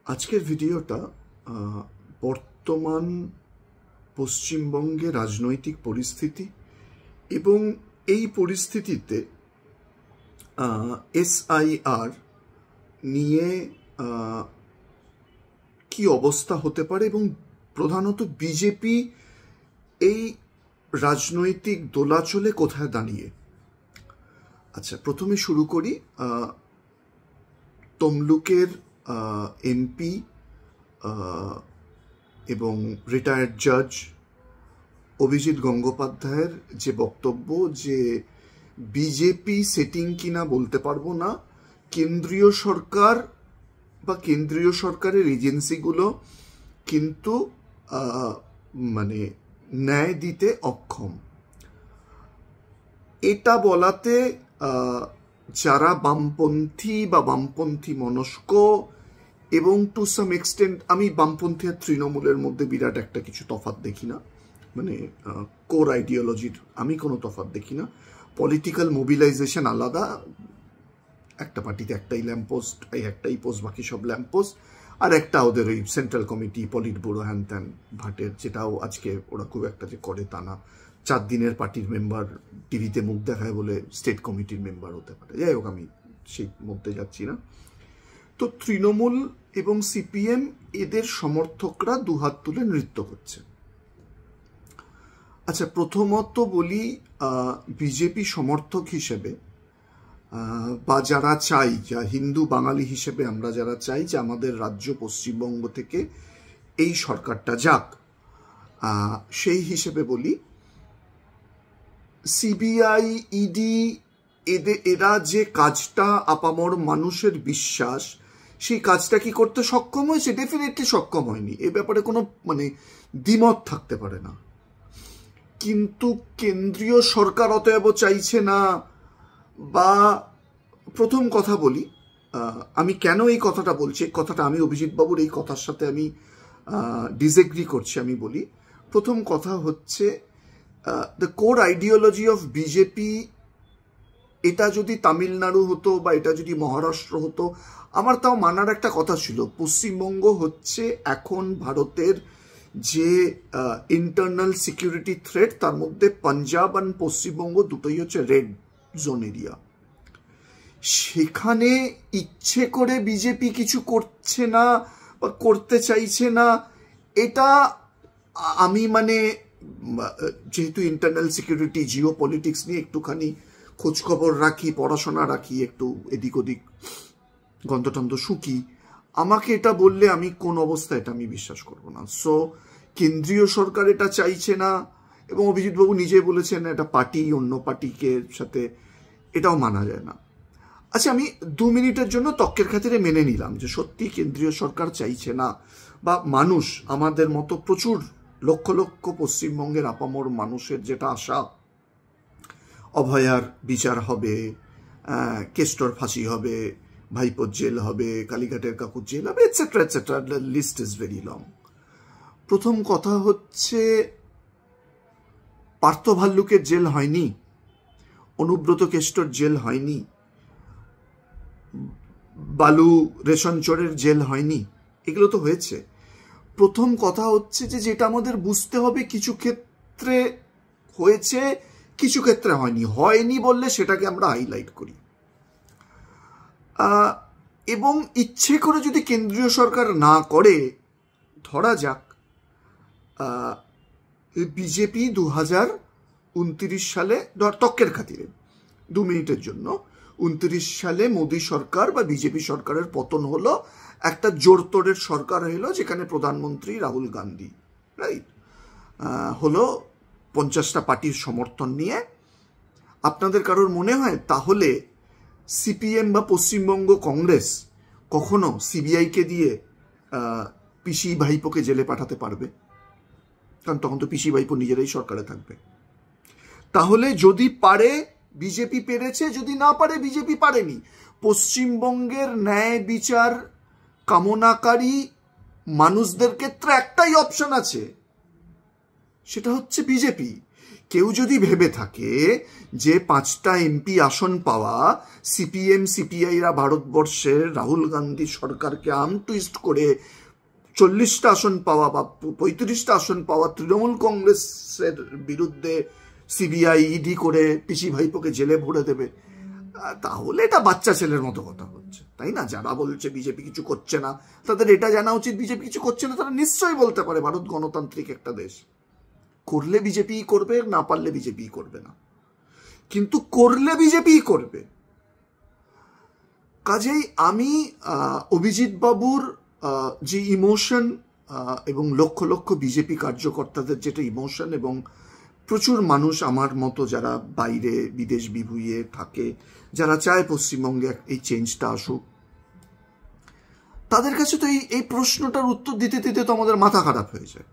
আজকের ভিডিওটা বর্তমান পশ্চিমবঙ্গে রাজনৈতিক পরিস্থিতি এবং এই পরিস্থিতিতে এসআইআর নিয়ে কি অবস্থা হতে পারে এবং প্রধানত বিজেপি এই রাজনৈতিক দোলাচলে কোথায় দাঁড়িয়ে। আচ্ছা, প্রথমে শুরু করি তমলুকের এমপি এবং রিটায়ার্ড জাজ অভিজিৎ গঙ্গোপাধ্যায়ের যে বক্তব্য যে বিজেপি সেটিং কিনা বলতে পারবো না, কেন্দ্রীয় সরকার বা কেন্দ্রীয় সরকারের এজেন্সিগুলো কিন্তু মানে ন্যায় দিতে অক্ষম। এটা বলাতে যারা বামপন্থী বা বামপন্থী মনস্ক এবং টু সাম এক্সটেন্ট, আমি বামপন্থী আর তৃণমূলের মধ্যে বিরাট একটা কিছু তফাৎ দেখি না, মানে কোর আইডিওলজির আমি কোনো তফাৎ দেখি না। পলিটিক্যাল মোবিলাইজেশন আলাদা, একটা পার্টিতে একটাই ল্যাম্পপোস্ট, একটাই পোস্ট, বাকি সব ল্যাম্পপোস্ট, আর একটা ওদের ওই সেন্ট্রাল কমিটি পলিট ব্যুরো হ্যান ত্যান ভাটের, যেটাও আজকে ওরা খুব একটা যে করে তা না। 4 দিনের পার্টির মেম্বার টিভিতে মুখ দেখায় বলে স্টেট কমিটির মেম্বার হতে পারে। যাই হোক, আমি সেই মধ্যে যাচ্ছি না। তো তৃণমূল এবং সিপিএম এদের সমর্থকরা দুহাত তুলে নৃত্য করছে। আচ্ছা, প্রথমত বলি বিজেপি সমর্থক হিসেবে বা যারা চাই, যা হিন্দু বাঙালি হিসেবে আমরা যারা চাই যে আমাদের রাজ্য পশ্চিমবঙ্গ থেকে এই সরকারটা যাক, সেই হিসেবে বলি সিবিআই, ইডি এরা যে কাজটা আপামর মানুষের বিশ্বাস, সেই কাজটা কি করতে সক্ষম হয়েছে? ডেফিনেটলি সক্ষম হয়নি, এ ব্যাপারে কোনো মানে দ্বিমত থাকতে পারে না। কিন্তু কেন্দ্রীয় সরকার অতএব চাইছে না। বা প্রথম কথা বলি, আমি কেন এই কথাটা বলছি, কথাটা আমি অভিজিৎ বাবুর এই কথার সাথে আমি ডিসএগ্রি করছি। আমি বলি, প্রথম কথা হচ্ছে the core ideology of BJP, এটা যদি তামিলনাড়ু হতো বা এটা যদি মহারাষ্ট্র হতো আমার তাও মানার একটা কথা ছিল। পশ্চিমবঙ্গ হচ্ছে এখন ভারতের যে ইন্টারনাল সিকিউরিটি থ্রেট, তার মধ্যে পাঞ্জাব আর পশ্চিমবঙ্গ দুটোই হচ্ছে রেড জোন এরিয়া। সেখানে ইচ্ছে করে বিজেপি কিছু করছে না বা করতে চাইছে না, এটা আমি মানে যেহেতু ইন্টারনাল সিকিউরিটি, জিও পলিটিক্স নিয়ে একটুখানি খোঁজখবর রাখি, পড়াশোনা রাখি, একটু এদিক ওদিক গন্ধটন্ধ শুকি, আমাকে এটা বললে আমি কোন অবস্থায় এটা আমি বিশ্বাস করব না। সো কেন্দ্রীয় সরকার এটা চাইছে না, এবং অভিজিৎবাবু নিজে বলেছেন এটা পার্টি অন্য পার্টিকে সাথে, এটাও মানা যায় না। আচ্ছা, আমি 2 মিনিটের জন্য তর্কের খাতিরে মেনে নিলাম যে সত্যি কেন্দ্রীয় সরকার চাইছে না, বা মানুষ আমাদের মতো প্রচুর লক্ষ লক্ষ পশ্চিমবঙ্গের আপামর মানুষের যেটা আশা, অভয়ার বিচার হবে, কেষ্টর ফাঁসি হবে, ভাইপোর জেল হবে, কালীঘাটের কাকুর জেল হবে, etcetera etcetera, list is very long. প্রথম কথা হচ্ছে পার্থ ভাল্লুকের জেল হয়নি, অনুব্রত কেষ্টর জেল হয়নি, বালু রেশন চোরের জেল হয়নি, এগুলো তো হয়েছে। প্রথম কথা হচ্ছে যে যেটা আমাদের বুঝতে হবে, কিছু ক্ষেত্রে হয়েছে, কিছু ক্ষেত্রে হয়নি। হয়নি বললে সেটাকে আমরা হাইলাইট করি, এবং ইচ্ছে করে যদি কেন্দ্রীয় সরকার না করে, ধরা যাক বিজেপি 2029 সালে, তর্কের খাতিরে 2 মিনিটের জন্য, 29 সালে মোদী সরকার বা বিজেপি সরকারের পতন হলো, একটা জোরতোড়ের সরকার হলো যেখানে প্রধানমন্ত্রী রাহুল গান্ধী, রাইট, হলো 50টা পার্টির সমর্থন নিয়ে। আপনাদের কারোর মনে হয় তাহলে সিপিএম বা পশ্চিমবঙ্গ কংগ্রেস কখনো সিবিআইকে দিয়ে পিসি ভাইপোকে জেলে পাঠাতে পারবে? কারণ তখন তো পিসি ভাইপো নিজেরাই সরকারে থাকবে। তাহলে যদি পারে বিজেপি পেরেছে, যদি না পারে বিজেপি পারেনি। পশ্চিমবঙ্গের ন্যায় বিচার কামনাকারী মানুষদের ক্ষেত্রে একটাই অপশন আছে, সেটা হচ্ছে বিজেপি। কেউ যদি ভেবে থাকে যে 5টা এমপি আসন পাওয়া সিপিএম সিপিআইরা ভারতবর্ষের রাহুল গান্ধী সরকারকে আর্ম টুইস্ট করে 40টা আসন পাওয়া বা 35টা আসন পাওয়া তৃণমূল কংগ্রেসের বিরুদ্ধে সিবিআই ইডি করে পিসি ভাইপোকে জেলে ভরে দেবে, তাহলে এটা বাচ্চা ছেলের মতো কথা হচ্ছে, তাই না? যারা বলছে বিজেপি কিছু করছে না, তাদের এটা জানা উচিত বিজেপি কিছু করছে না তারা নিশ্চয়ই বলতে পারে। ভারত গণতান্ত্রিক একটা দেশ, করলে বিজেপি করবে, না পারলে বিজেপি করবে না, কিন্তু করলে বিজেপি করবে। কাজেই আমি অভিজিৎ বাবুর যে ইমোশন এবং লক্ষ লক্ষ বিজেপি কার্যকর্তাদের যেটা ইমোশন, এবং প্রচুর মানুষ আমার মতো যারা বাইরে বিদেশ বিভুঁইয়ে থাকে, যারা চায় পশ্চিমবঙ্গে এই চেঞ্জটা আসুক, তাদের কাছে তো এই প্রশ্নটার উত্তর দিতে দিতে তো আমাদের মাথা খারাপ হয়ে যায়।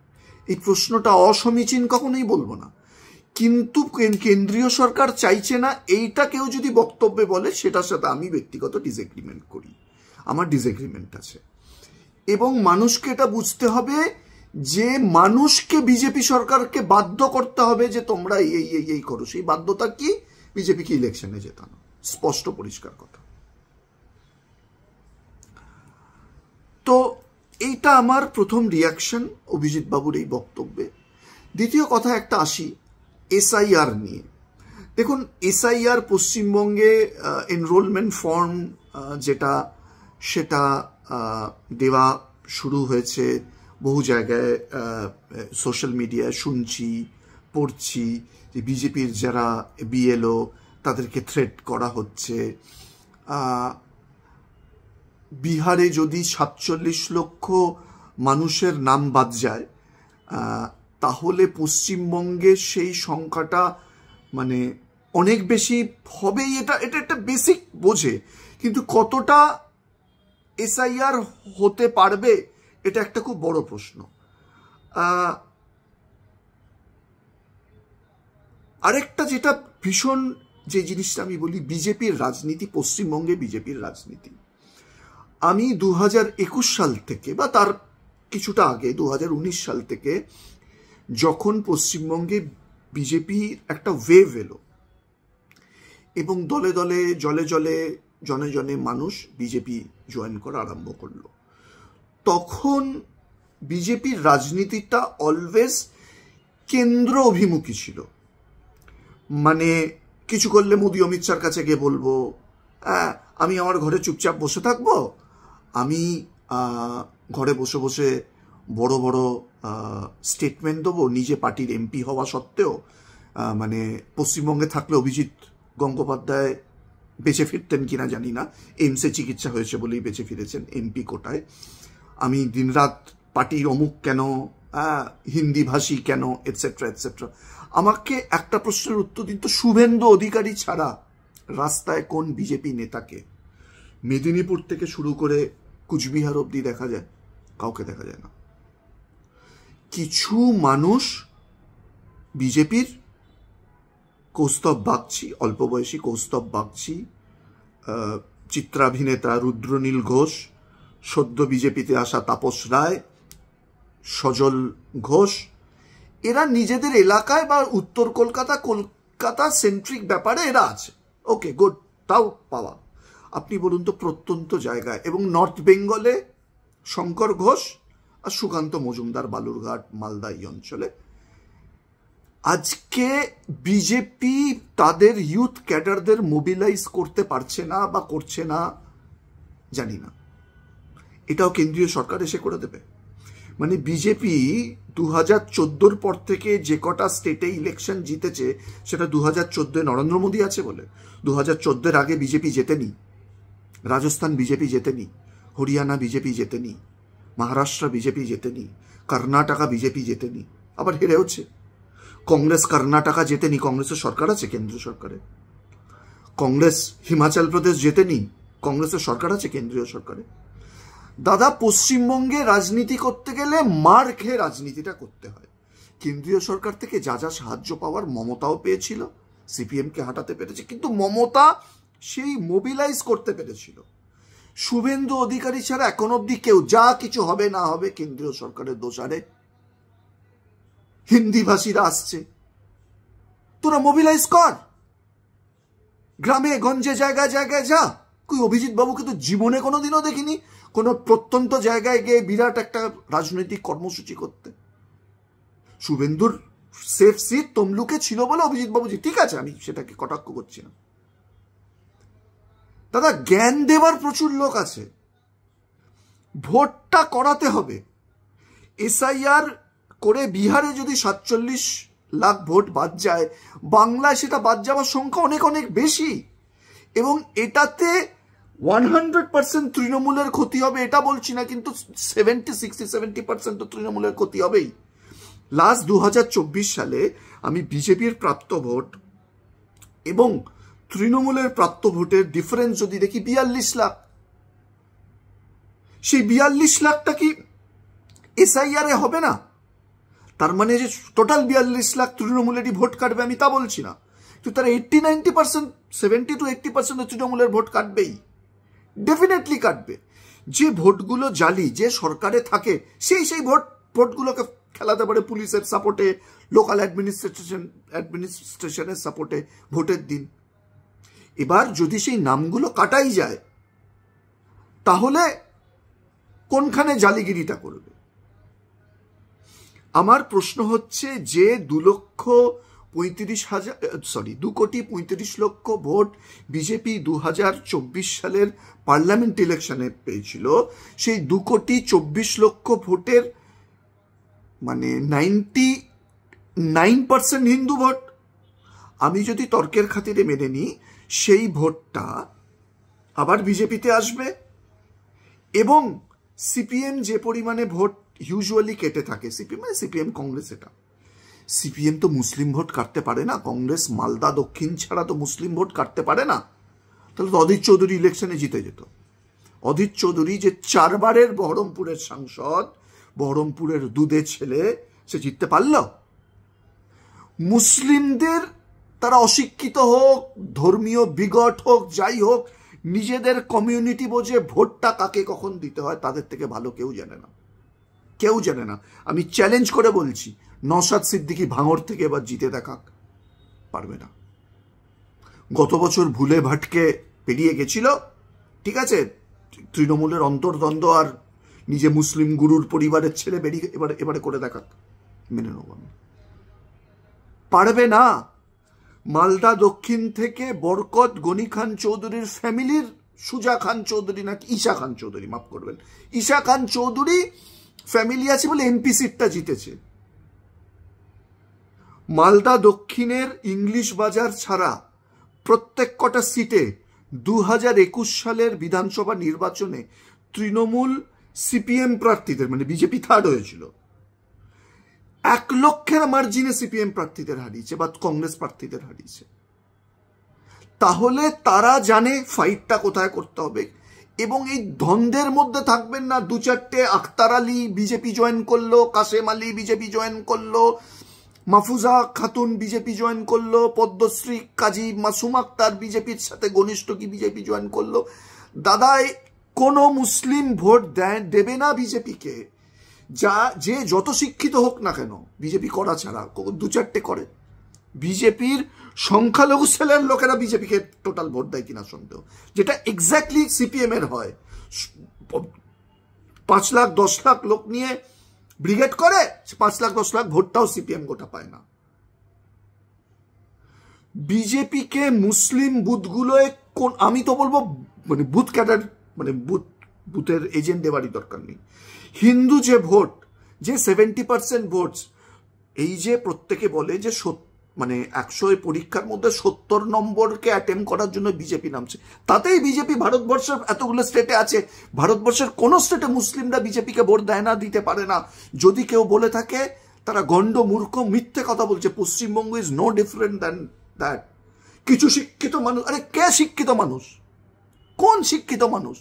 এই প্রশ্নটা অসমীচীন কখনোই বলবো না, কিন্তু কেন্দ্রীয় সরকার চাইছে না, এইটা কেউ যদি বক্তব্যে বলে সেটার সাথে আমি ব্যক্তিগত ডিসএগ্রিমেন্ট করি, আমার ডিসএগ্রিমেন্ট আছে। এবং মানুষকে এটা বুঝতে হবে যে মানুষকে বিজেপি সরকারকে বাধ্য করতে হবে যে তোমরা এই করো। সেই বাধ্যতা কি? বিজেপিকে ইলেকশনে জেতানো, স্পষ্ট পরিষ্কার কথা। তো এইটা আমার প্রথম রিয়াকশন অভিজিৎ বাবুর এই বক্তব্যে। দ্বিতীয় কথা একটা আসি এসআইআর নিয়ে। দেখুন, এসআইআর পশ্চিমবঙ্গে এনরোলমেন্ট ফর্ম যেটা সেটা দেওয়া শুরু হয়েছে, বহু জায়গায় সোশ্যাল মিডিয়ায় শুনছি, পড়ছি যে বিজেপির যারা বিএলও তাদেরকে থ্রেট করা হচ্ছে। বিহারে যদি 47 লক্ষ মানুষের নাম বাদ যায়, তাহলে পশ্চিমবঙ্গের সেই সংখ্যাটা মানে অনেক বেশি হবেই। এটা একটা বেসিক বোঝে, কিন্তু কতটা এসআইআর হতে পারবে এটা একটা খুব বড় প্রশ্ন। আরেকটা যেটা ভীষণ যে জিনিসটা আমি বলি, বিজেপির রাজনীতি, পশ্চিমবঙ্গে বিজেপির রাজনীতি, আমি 2021 সাল থেকে বা তার কিছুটা আগে 2019 সাল থেকে যখন পশ্চিমবঙ্গে বিজেপি একটা ওয়েভ এলো এবং দলে দলে জলে জলে জনে জনে মানুষ বিজেপি জয়েন করা আরম্ভ করলো, তখন বিজেপির রাজনীতিটা অলওয়েজ কেন্দ্র অভিমুখী ছিল। মানে কিছু করলে মোদি অমিত শাহর কাছে গিয়ে বলবো, আমি আমার ঘরে চুপচাপ বসে থাকবো, আমি ঘরে বসে বসে বড় বড় স্টেটমেন্ট দেবো, নিজে পার্টির এমপি হওয়া সত্ত্বেও। মানে পশ্চিমবঙ্গে থাকলে অভিজিৎ গঙ্গোপাধ্যায় বেঁচে ফিরতেন কিনা জানি না, এইমসে চিকিৎসা হয়েছে বলেই বেঁচে ফিরেছেন এমপি কোটায়। আমি দিনরাত পার্টির অমুক কেন, হিন্দি ভাষী কেন, এটসেট্রা এটসেট্রা। আমাকে একটা প্রশ্নের উত্তর দিন তো, শুভেন্দু অধিকারী ছাড়া রাস্তায় কোন বিজেপি নেতাকে মেদিনীপুর থেকে শুরু করে কুচবিহার অবধি দেখা যায়? কাউকে দেখা যায় না। কিছু মানুষ বিজেপির, কৌস্তব বাগচি, অল্প বয়সী কৌস্তব বাগচি, চিত্রাভিনেতা রুদ্রনীল ঘোষ, সদ্য বিজেপিতে আসা তাপস রায়, সজল ঘোষ, এরা নিজেদের এলাকায় বা উত্তর কলকাতা সেন্ট্রিক ব্যাপারে এরা আছে, ওকে গুড, তাও পাওয়া। আপনি বলুন তো প্রত্যন্ত জায়গায়, এবং নর্থ বেঙ্গলে শঙ্কর ঘোষ আর সুকান্ত মজুমদার বালুরঘাট মালদা এই অঞ্চলে। আজকে বিজেপি তাদের ইউথ ক্যাডারদের মোবিলাইজ করতে পারছে না বা করছে না জানি না, এটাও কেন্দ্রীয় সরকার এসে করে দেবে। মানে বিজেপি 2014 পর থেকে যে কটা স্টেটে ইলেকশন জিতেছে সেটা 2014 নরেন্দ্র মোদী আছে বলে। 2014 আগে বিজেপি জেতেনি, রাজস্থান বিজেপি জেতেনি, হরিয়ানা বিজেপি জেতেনি, মহারাষ্ট্র বিজেপি জেতেনি, কর্ণাটকা বিজেপি জেতেনি, আবার হেরেওছে। কংগ্রেস কর্ণাটকা জেতেনি, কংগ্রেসের সরকার আছে কেন্দ্রীয় সরকারে। কংগ্রেস হিমাচল প্রদেশ জেতেনি, কংগ্রেসের সরকার আছে কেন্দ্রীয় সরকারে। দাদা, পশ্চিমবঙ্গে রাজনীতি করতে গেলে মার খেয়ে রাজনীতিটা করতে হয়। কেন্দ্রীয় সরকার থেকে যা যা সাহায্য পাওয়ার মমতাও পেয়েছিল, সিপিএমকে হাঁটাতে পেরেছে, কিন্তু মমতা সেই মোবিলাইজ করতে পেরেছিল। শুভেন্দু অধিকারী ছাড়া এখন অব্দি কেউ, যা কিছু হবে না হবে কেন্দ্রীয় সরকারের দোষারে। হিন্দি ভাষীরা আসছে, তোরা মোবিলাইজ কর, গ্রামে গঞ্জে জায়গায় জায়গায় যা। কই অভিজিৎ বাবুকে তো জীবনে কোনোদিনও দেখিনি কোনো প্রত্যন্ত জায়গায় গিয়ে বিরাট একটা রাজনৈতিক কর্মসূচি করতে। শুভেন্দুর সেফ সিট তমলুকে ছিল বলে অভিজিৎ বাবুজি, ঠিক আছে, আমি সেটাকে কটাক্ষ করছি না দাদা। জ্ঞান দেবার প্রচুর লোক আছে, ভোটটা করাতে হবে। এসআইআর করে বিহারে যদি 47 লাখ ভোট বাদ যায়, বাংলায় সেটা বাদ যাওয়ার সংখ্যা অনেক অনেক বেশি, এবং এটাতে 100% তৃণমূলের ক্ষতি হবে এটা বলছি না, কিন্তু 60-70% তো তৃণমূলের ক্ষতি হবেই। লাস্ট 2024 সালে আমি বিজেপির প্রাপ্ত ভোট এবং তৃণমূলের প্রাপ্ত ভোটের ডিফারেন্স যদি দেখি 42 লাখ। সেই 42 লাখটা কি এসআইআর এ হবে না? তার মানে যে টোটাল 42 লাখ তৃণমূলেরই ভোট কাটবে আমি তা বলছি না, কিন্তু তারা 80-90%, 70-80% তৃণমূলের ভোট কাটবেই, ডেফিনেটলি কাটবে। যে ভোটগুলো জালি, যে সরকারে থাকে, সেই ভোটগুলোকে খেলাতে পারে পুলিশের সাপোর্টে, লোকাল অ্যাডমিনিস্ট্রেশনের সাপোর্টে ভোটের দিন। এবার যদি সেই নামগুলো কাটাই যায়, তাহলে কোনখানে জালিগিরিটা করবে? আমার প্রশ্ন হচ্ছে যে 2,35,000 ভোট বিজেপি 2024 সালের পার্লামেন্ট ইলেকশনে পেয়েছিল, সেই 2,24,00,000 ভোটের মানে 99% হিন্দু ভোট। আমি যদি তর্কের খাতিরে মেনে নিই, সেই ভোটটা আবার বিজেপিতে আসবে, এবং সিপিএম যে পরিমাণে ভোট ইউজুয়ালি কেটে থাকে, সিপিএম কংগ্রেস, এটা সিপিএম তো মুসলিম ভোট কাটতে পারে না, কংগ্রেস মালদা দক্ষিণ ছাড়া তো মুসলিম ভোট কাটতে পারে না। তাহলে তো অধীর চৌধুরী ইলেকশনে জিতে যেত। অধীর চৌধুরী যে 4 বারের বহরমপুরের সাংসদ, বহরমপুরের দুধের ছেলে, সে জিততে পারল? মুসলিমদের, তারা অশিক্ষিত হোক, ধর্মীয় বিগট হোক, যাই হোক, নিজেদের কমিউনিটি বোঝে ভোটটা কাকে কখন দিতে হয়, তাদের থেকে ভালো কেউ জানে না, কেউ জানে না। আমি চ্যালেঞ্জ করে বলছি, নওশাদ সিদ্দিকী ভাঙড় থেকে এবার জিতে দেখাক, পারবে না। গত বছর ভুলে ভাটকে পেরিয়ে গেছিল, ঠিক আছে, তৃণমূলের অন্তর্দ্বন্দ্ব আর নিজে মুসলিম গুরুর পরিবারের ছেলে বেরিয়ে এবারে করে দেখাক, মেনে নেব আমি। পারবে না। মালদা দক্ষিণ থেকে বরকত গনি খান চৌধুরীর ফ্যামিলির, সুজা খান চৌধুরী নাকি ঈশা খান চৌধুরী, মাফ করবেন, ঈশা খান চৌধুরী ফ্যামিলি আছে বলে এমপি সিটটা জিতেছে। মালদা দক্ষিণের ইংলিশ বাজার ছাড়া প্রত্যেক কটা সিটে 2021 সালের বিধানসভা নির্বাচনে তৃণমূল সিপিএম প্রার্থীদের, মানে বিজেপি থার্ড হয়েছিল, 1 লক্ষের মার্জিনে সিপিএম প্রার্থীদের হারিয়েছে বা কংগ্রেস প্রার্থীদের হারিয়েছে। তাহলে তারা জানে ফাইটটা কোথায় করতে হবে, এবং এই দ্বন্দ্বের মধ্যে থাকবেন না। 2-4টে আখতার আলী বিজেপি জয়েন করলো, কাসেম আলী বিজেপি জয়েন করলো, মাহফুজা খাতুন বিজেপি জয়েন করলো, পদ্মশ্রী কাজী মাসুম আক্তার বিজেপির সাথে ঘনিষ্ঠ কি বিজেপি জয়েন করলো। দাদা, কোনো মুসলিম ভোট দেবে না বিজেপিকে, যে যত শিক্ষিত হোক না কেন, বিজেপি করা ছাড়া 2-4টে করে। বিজেপির সংখ্যালঘু সেলের লোকেরা বিজেপিকে টোটাল ভোট দেয় কিনা সন্দেহ, যেটা এক্স্যাক্টলি সিপিএম এর হয়। 5 লাখ 10 লাখ লোক নিয়ে ব্রিগেড করে, 5 লাখ 10 লাখ ভোটটাও সিপিএম গোটা পায় না। বিজেপিকে মুসলিম বুথগুলোয় আমি তো বলবো মানে বুথ ক্যাডার, মানে বুথের এজেন্ট দেওয়ারই দরকার নেই। হিন্দু যে ভোট, যে 70% ভোট, এই যে প্রত্যেকে বলে যে মানে 100 পরীক্ষার মধ্যে 70 নম্বরকে অ্যাটেম্প করার জন্য বিজেপি নামছে, তাতেই বিজেপি ভারতবর্ষের এতগুলো স্টেটে আছে, ভারতবর্ষের কোনো স্টেটে মুসলিমরা বিজেপিকে ভোট দেয় না, দিতে পারে না। যদি কেউ বলে থাকে তারা গন্ড মূর্খ মিথ্যে কথা বলছে। Paschimbanga is no different than that. কিছু শিক্ষিত মানুষ, আরে কে শিক্ষিত মানুষ, কোন শিক্ষিত মানুষ?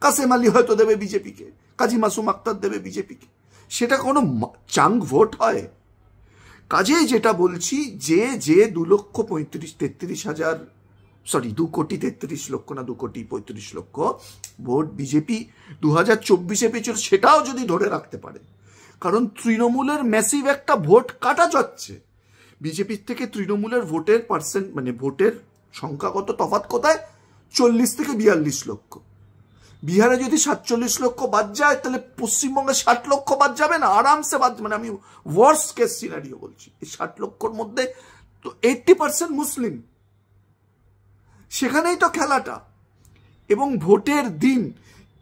কাসেম আলী হয়তো দেবে বিজেপিকে, কাজী মাসুম আক্তার দেবে বিজেপিকে, সেটা কোনো চাঙ্ক ভোট হয়? কাজেই যেটা বলছি, যে 2,33,000 না 2,35,00,000 ভোট বিজেপি 2024-এ পেয়েছিল, সেটাও যদি ধরে রাখতে পারে, কারণ তৃণমূলের ম্যাসিভ একটা ভোট কাটা যাচ্ছে। বিজেপির থেকে তৃণমূলের ভোটের পার্সেন্ট মানে ভোটের সংখ্যাগত তফাৎ কোথায়? 40 থেকে 42 লক্ষ। বিহারে যদি 47 লক্ষ বাদ যায়, তাহলে পশ্চিমবঙ্গে 60 লক্ষ বাদ যাবে না? আরামসে বাদ, মানে আমি ওয়ার্স্ট কেস সিনারিও বলছি। এই 60 লক্ষর মধ্যে তো 80% মুসলিম, সেখানেই তো খেলাটা। এবং ভোটের দিন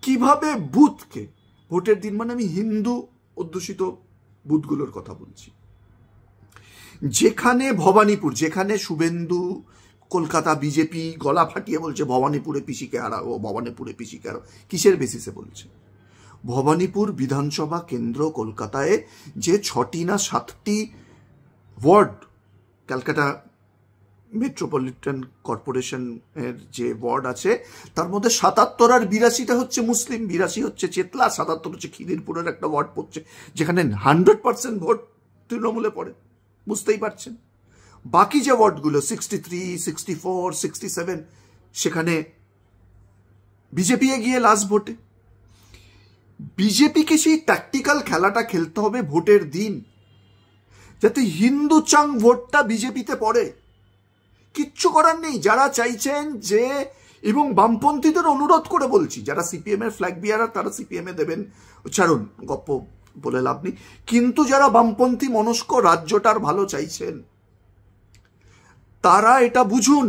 কিভাবে বুথকে, ভোটের দিন মানে আমি হিন্দু অধ্যুষিত বুথগুলোর কথা বলছি, যেখানে ভবানীপুর, যেখানে শুভেন্দু কলকাতা বিজেপি গলা ফাটিয়ে বলছে ভবানীপুরে পিসিকে হারাবো, ভবানীপুরে পিসিকে হারাবো, কিসের বেসিসে বলছে? ভবানীপুর বিধানসভা কেন্দ্র কলকাতায় যে 6টি না 7টি ওয়ার্ড, ক্যালকাটা মেট্রোপলিটন কর্পোরেশনের যে ওয়ার্ড আছে, তার মধ্যে 77 আর 82টা হচ্ছে মুসলিম, 82 হচ্ছে চেতলা, 77 হচ্ছে খিদিরপুরের একটা ওয়ার্ড পড়ছে, যেখানে 100% ভোট তৃণমূলে পড়ে, বুঝতেই পারছেন। বাকি যে ওয়ার্ডগুলো 63, 64, 67, সেখানে বিজেপি এগিয়ে লাস্ট ভোটে। বিজেপিকে সেই ট্যাকটিক্যাল খেলাটা খেলতে হবে ভোটের দিন, যাতে হিন্দু চাং ভোটটা বিজেপিতে পড়ে। কিচ্ছু করার নেই। যারা চাইছেন যে, এবং বামপন্থীদের অনুরোধ করে বলছি, যারা সিপিএম এর ফ্ল্যাগ বিয়ারার তারা সিপিএম এ দেবেন, ছাড়ুন গপ্প বলে লাভ নেই, কিন্তু যারা বামপন্থী মনস্ক রাজ্যটার ভালো চাইছেন, তারা এটা বুঝুন,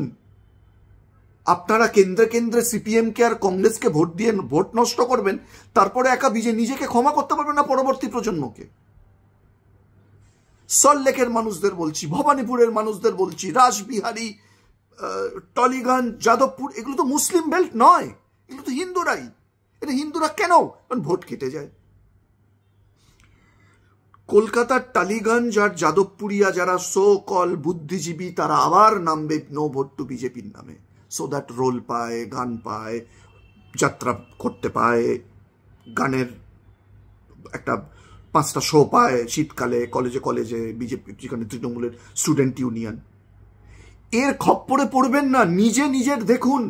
আপনারা কেন্দ্রে কেন্দ্রে সিপিএম কে আর কংগ্রেসকে ভোট দিয়ে ভোট নষ্ট করবেন, তারপরে একা নিজেকে ক্ষমা করতে পারবেন না পরবর্তী প্রজন্মকে। সল্টলেকের মানুষদের বলছি, ভবানীপুরের মানুষদের বলছি, রাসবিহারী, টলিগঞ্জ, যাদবপুর, এগুলো তো মুসলিম বেল্ট নয়, এগুলো তো হিন্দুরাই। এটা হিন্দুরা কেন? কারণ ভোট কেটে যায়। কলকাতার টালিগঞ্জ আর যাদবপুরিয়া যারা সো কল বুদ্ধিজীবী, তারা আবার নামবে নো ভোট টু বিজেপির নামে, সো দ্যাট রোল পায়, গান পায়, যাত্রা করতে পায়, গানের একটা 5টা শো পায় শীতকালে কলেজে কলেজে, বিজেপি যেখানে তৃণমূলের স্টুডেন্ট ইউনিয়ন। এর খপ্পরে পড়বেন না, নিজের দেখুন।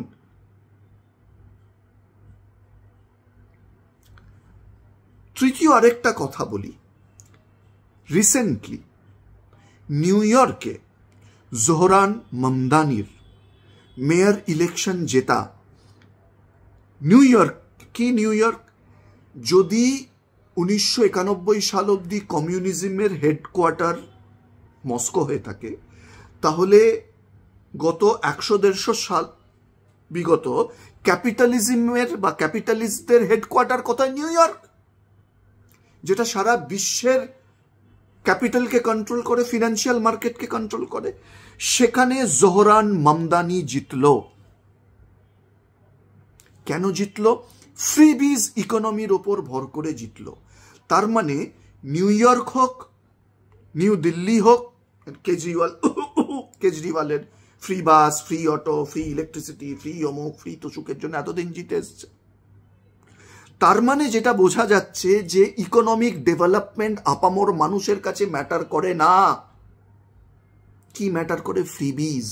তৃতীয় আরেকটা কথা বলি, রিসেন্টলি নিউ ইয়র্কে জোহরান মামদানির মেয়র ইলেকশন জেতা। নিউ ইয়র্ক যদি 1991 সাল অব্দি কমিউনিজমের হেডকোয়ার্টার মস্কো হয়ে থাকে, তাহলে গত 100-150 সাল বিগত ক্যাপিটালিজমের বা ক্যাপিটালিস্টদের হেডকোয়ার্টার কোথায়? নিউ ইয়র্ক, যেটা সারা বিশ্বের ক্যাপিটালকে কন্ট্রোল করে, ফিনান্সিয়াল মার্কেটকে কন্ট্রোল করে। সেখানে জোহরান মামদানি জিতল। কেন জিতল? ফ্রিবিজ ইকোনমির ওপর ভর করে জিতল। তার মানে নিউ ইয়র্ক হোক, নিউ দিল্লি হোক, কেজরিওয়ালের free bus, free auto, free electricity, free অমুক, ফ্রি তুসুকের জন্য এতদিন জিতে এসছে। তার মানে যেটা বোঝা যাচ্ছে যে ইকোনমিক ডেভেলপমেন্ট আপামর মানুষের কাছে ম্যাটার করে না। কি ম্যাটার করে? ফ্রিবিজ।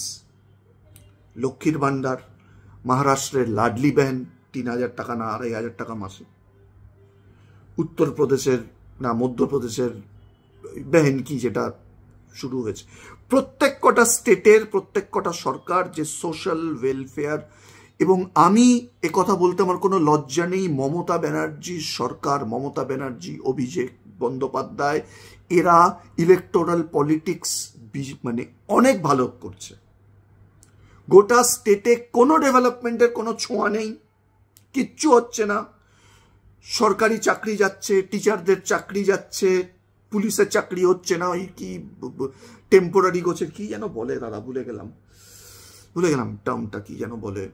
লক্ষ্মীর ভান্ডার, মহারাষ্ট্রের লাডলি বেন 3000 টাকা না 2500 টাকা মাসে, উত্তরপ্রদেশের না মধ্যপ্রদেশের বেহেন কি যেটা শুরু হয়েছে, প্রত্যেক কটা স্টেটের প্রত্যেক কটা সরকার যে সোশ্যাল ওয়েলফেয়ার। এবং আমি একথা বলতে আমার কোনো লজ্জা নেই, মমতা ব্যানার্জির সরকার, মমতা ব্যানার্জি, অভিষেক বন্দ্যোপাধ্যায়, এরা ইলেকটোরাল পলিটিক্স মানে অনেক ভালো করছে। গোটা স্টেটে কোনো ডেভেলপমেন্টের কোনো ছোঁয়া নেই, কিচ্ছু হচ্ছে না। সরকারি চাকরি যাচ্ছে, টিচারদের চাকরি যাচ্ছে, পুলিশের চাকরি হচ্ছে না, ওই কি টেম্পোরারি গোছের কি যেন বলে, দাদা ভুলে গেলাম টার্মটা কি যেন বলে।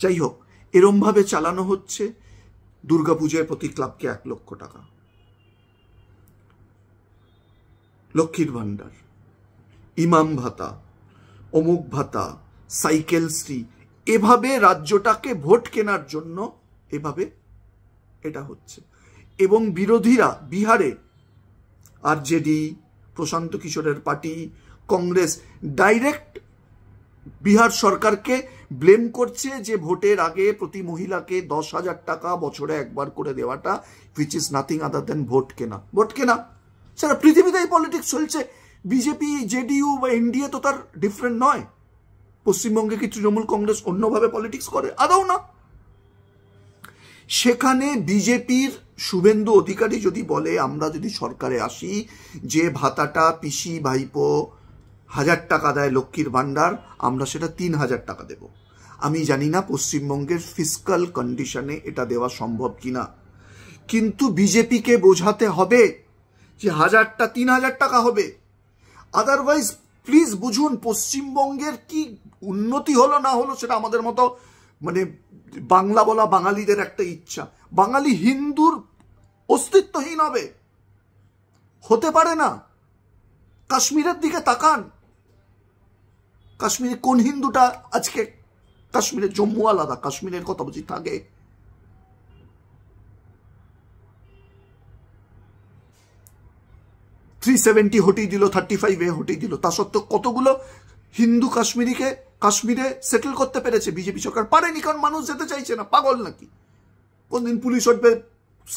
যাই হোক, এরমভাবে চালানো হচ্ছে। দুর্গাপূজায় প্রতি ক্লাবকে 1 লক্ষ টাকা, লক্ষ্মীর ভান্ডার, ইমাম ভাতা, অমুক ভাতা, সাইকেল শ্রী, এভাবে রাজ্যটাকে ভোট কেনার জন্য এভাবে এটা হচ্ছে। এবং বিরোধীরা বিহারে আরজেডি, প্রশান্ত কিশোরের পার্টি, কংগ্রেস ডাইরেক্ট বিহার সরকারকে ব্লেম করছে যে ভোটের আগে প্রতি মহিলাকে 10,000 টাকা বছরে একবার করে দেওয়াটা, which is nothing other than vote কেনা। সারা পৃথিবীতে এই পলিটিক্স চলছে। বিজেপি, জেডিইউ বা এনডিএ তো তার ডিফারেন্ট নয়। পশ্চিমবঙ্গে কি তৃণমূল কংগ্রেস অন্যভাবে পলিটিক্স করে? আদৌ না। সেখানে বিজেপির শুভেন্দু অধিকারী যদি বলে আমরা যদি সরকারে আসি, যে ভাতাটা পিসি ভাইপো 1000 টাকা দেয় লক্ষ্মীর ভান্ডার, আমরা সেটা 3000 টাকা দেব। আমি জানি না পশ্চিমবঙ্গের ফিসকাল কন্ডিশনে এটা দেওয়া সম্ভব কিনা, কিন্তু বিজেপিকে বোঝাতে হবে যে 1000টা 3000 টাকা হবে। আদারওয়াইজ প্লিজ বুঝুন পশ্চিমবঙ্গের কি উন্নতি হলো না হলো সেটা আমাদের মতো মানে বাংলা বলা বাঙালিদের একটা ইচ্ছা। বাঙালি হিন্দুর অস্তিত্বহীন হবে, হতে পারে না। কাশ্মীরের দিকে তাকান, কাশ্মীরে কোন হিন্দুটা আজকে, কাশ্মীরে জম্মু আলাদা, কাশ্মীরের কথা বুঝি থাকে। $370 হটেই দিল, 35A হটেই দিল, তা সত্ত্বেও কতগুলো হিন্দু কাশ্মীরে সেটেল করতে পেরেছে বিজেপি সরকার? পারেনি, কারণ মানুষ যেতে চাইছে না। পাগল নাকি? কোনদিন পুলিশ উঠবে,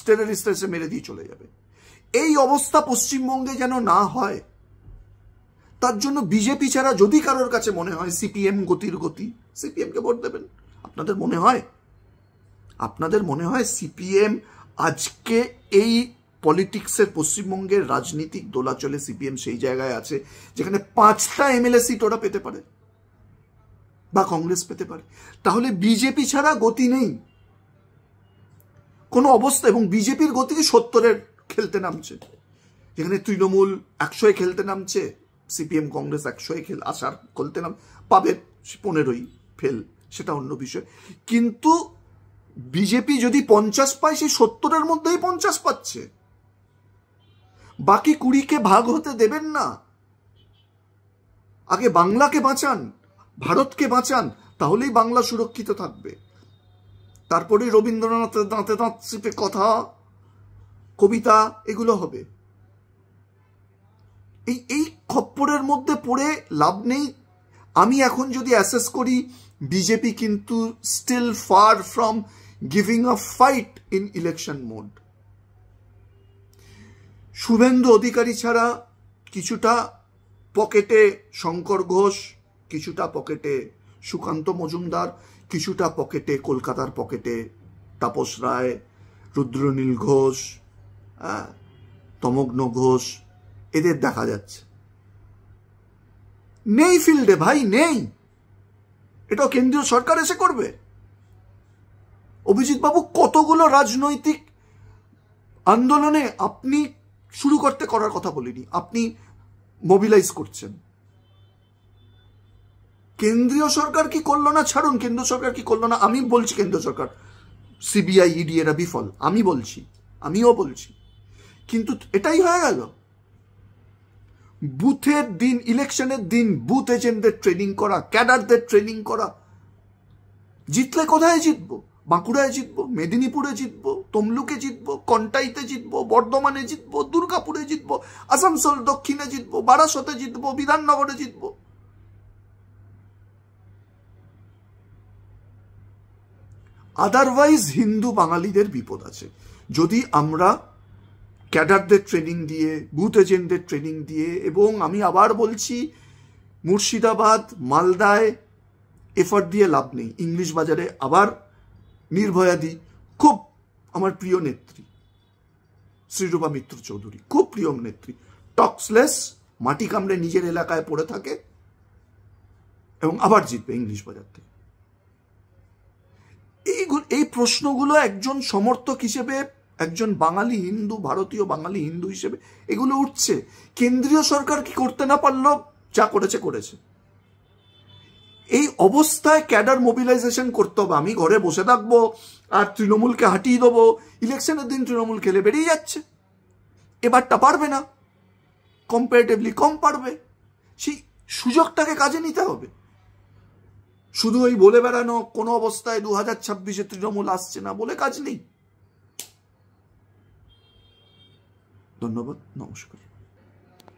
টেররিস্ট এসে মেরে দিয়ে চলে যাবে। এই অবস্থা পশ্চিমবঙ্গে যেন না হয়, তার জন্য বিজেপি ছাড়া যদি কারোর কাছে মনে হয় সিপিএম গতির গতি, সিপিএমকে ভোট দেবেন। আপনাদের মনে হয় সিপিএম আজকে এই পলিটিক্সের পশ্চিমবঙ্গের রাজনীতিক দোলাচলে সিপিএম সেই জায়গায় আছে যেখানে 5টা এমএলএ সিট ওরা পেতে পারে বা কংগ্রেস পেতে পারে? তাহলে বিজেপি ছাড়া গতি নেই কোনো অবস্থা। এবং বিজেপির গতি 70-এর খেলতে নামছে, যেখানে তৃণমূল 100-এ খেলতে নামছে, সিপিএম কংগ্রেস 100-এ আসার খেলতে পাবে 15-ই ফেল, সেটা অন্য বিষয়। কিন্তু বিজেপি যদি 50 পায়, সেই 70-এর মধ্যেই 50 পাচ্ছে। বাকি 20-কে ভাগ হতে দেবেন না। আগে বাংলাকে বাঁচান, ভারতকে বাঁচান, তাহলেই বাংলা সুরক্ষিত থাকবে। তারপরে রবীন্দ্রনাথের দাঁতে দাঁত চিপে কথা, কবিতা, এগুলো হবে। এই খপ্পরের মধ্যে পড়ে লাভ নেই। আমি এখন যদি অ্যাসেস করি, বিজেপি কিন্তু still far from giving a fight in election mode. Suvendu Adhikari ছাড়া কিছুটা পকেটে শঙ্কর ঘোষ, কিছুটা পকেটে সুকান্ত মজুমদার, কিছুটা পকেটে কলকাতার পকেটে তাপস রায়, রুদ্রনীল ঘোষ, তমগ্ন ঘোষ, এদের দেখা যাচ্ছে। নেই ফিল্ডে ভাই, নেই। এটাও কেন্দ্রীয় সরকার এসে করবে? অভিজিৎ বাবু, কতগুলো রাজনৈতিক আন্দোলনে আপনি শুরু করার কথা বলিনি, আপনি মোবিলাইজ করছেন। কেন্দ্রীয় সরকার কি করলো না? ছাড়ুন, কেন্দ্র সরকার কি করলো না। আমি বলছি কেন্দ্র সরকার, সিবিআই, ইডি এরা বিফল, আমিও বলছি। কিন্তু এটাই হয়ে গেল। বুথের দিন, ইলেকশনের দিন বুথ এজেন্টদের ট্রেনিং করা, ক্যাডারদের ট্রেনিং করা। জিতলে কোথায় জিতবো? বাঁকুড়ায় জিতবো, মেদিনীপুরে জিতবো, তমলুকে জিতবো, কন্টাইতে জিতবো, বর্ধমানে জিতবো, দুর্গাপুরে জিতবো, আসানসোল দক্ষিণে জিতবো, বারাসতে জিতবো, বিধাননগরে জিতবো। আদারওয়াইজ হিন্দু বাঙালিদের বিপদ আছে। যদি আমরা ক্যাডারদের ট্রেনিং দিয়ে, বুথ এজেন্টদের ট্রেনিং দিয়ে, এবং আমি আবার বলছি, মুর্শিদাবাদ, মালদায় এফার্ট দিয়ে লাভ নেই। ইংলিশ বাজারে আবার নির্ভয়াদি, খুব আমার প্রিয় নেত্রী শ্রীরূপা মিত্র চৌধুরী, খুব প্রিয় নেত্রী, টক্সলেস, মাটি কামড়ে নিজের এলাকায় পড়ে থাকে এবং আবার জিতবে ইংলিশ বাজার থেকে। এই প্রশ্নগুলো একজন সমর্থক হিসেবে, একজন বাঙালি হিন্দু, ভারতীয় বাঙালি হিন্দু হিসেবে এগুলো উঠছে। কেন্দ্রীয় সরকার কি করতে না পারলো? যা করেছে। এই অবস্থায় ক্যাডার মোবিলাইজেশন করতে হবে। আমি ঘরে বসে থাকবো আর তৃণমূলকে হাঁটিয়ে দেবো, ইলেকশনের দিন তৃণমূল খেলে বেরিয়ে যাচ্ছে। এবারটা পারবে না, কম্পারেটিভলি কম পারবে। সেই সুযোগটাকে কাজে নিতে হবে। শুধু ওই বলে বেড়ানো কোনো অবস্থায় 2026-এ তৃণমূল আসছে না বলে কাজ নেই। ধন্যবাদ, নমস্কার।